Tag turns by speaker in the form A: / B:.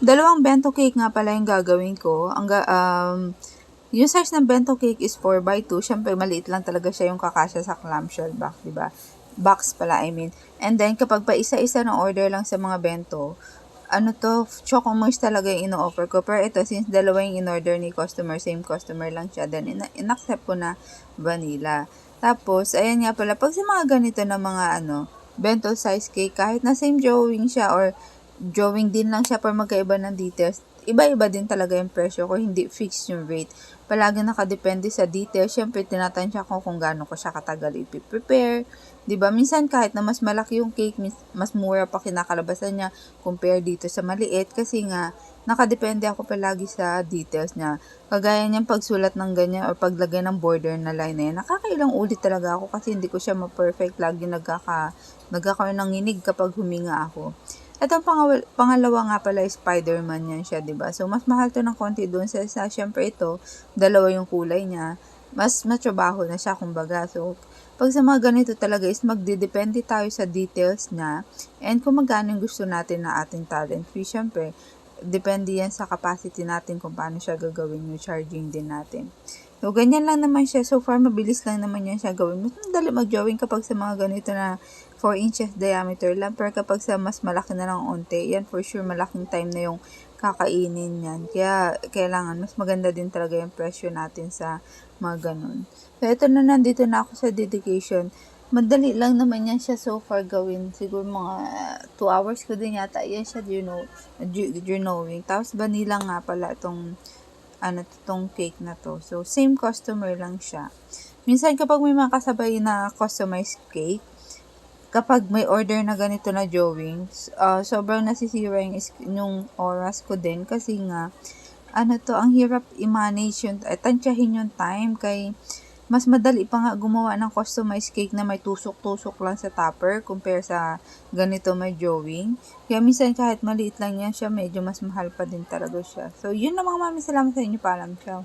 A: Dalawang bento cake nga pala yung gagawin ko. Yung size ng bento cake is 4x2. Siyempre, maliit lang talaga siya yung kakasya sa clamshell box, diba? Box pala, I mean. And then, kapag pa isa-isa na order lang sa mga bento, Chocomores talaga yung ino-offer ko. Pero ito, since dalawa yung in-order ni customer, same customer lang siya, then in-accept ko na vanilla. Tapos, ayan nga pala, pag sa mga ganito na mga bento size cake, kahit na same drawing siya or drawing din lang siya pero magkaiba ng details, iba-iba din talaga yung presyo ko, hindi fixed yung rate. Palagi nakadepende sa details. Siyempre, tinatansya ko kung gaano ko siya katagal i-prepare. Diba? Minsan kahit na mas malaki yung cake, mas mura pa kinakalabasan niya compare dito sa maliit kasi nga, nakadepende ako palagi sa details niya. Kagaya niyang pagsulat ng ganyan or paglagay ng border na line na yan, nakakailang ulit talaga ako kasi hindi ko siya ma-perfect. Lagi nagkakaroon ng nginig kapag huminga ako. At ang pangalawa nga pala, Spider-Man yan siya, diba? So, mas mahal to ng konti doon sa syempre ito, dalawa yung kulay niya. Mas matrabaho na siya, kumbaga. So, pag sa mga ganito talaga is magdidepende tayo sa details niya and kung magkano yung gusto natin na ating talent fee. Syempre, depende yan sa capacity natin kung paano siya gagawin yung charging din natin. So, ganyan lang naman siya. So far, mabilis lang naman yan siya gawin. Mas madali mag-drawing kapag sa mga ganito na 4 inches diameter lang. Pero kapag sa mas malaki na lang onte, yan for sure malaking time na yung kakainin yan. Kaya, kailangan, mas maganda din talaga yung presyo natin sa mga ganun. So, ito na, nandito na ako sa dedication. Madali lang naman yan siya so far gawin. Siguro mga 2 hours ko din yata. Yan siya, journaling. Tapos, vanilla nga pala itong cake na to. So, same customer lang siya. Minsan kapag may mga kasabay na customized cake, kapag may order na ganito na drawings, sobrang nasisira yung oras ko din kasi nga, ang hirap i-manage yun, tansyahin yung time kay mas madali pa nga gumawa ng customized cake na may tusok-tusok lang sa topper compare sa ganito may drawing. Kaya minsan kahit maliit lang yan siya, medyo mas mahal pa din talaga siya. So, yun na mga mami. Salamat sa inyo. Paalam. Ciao.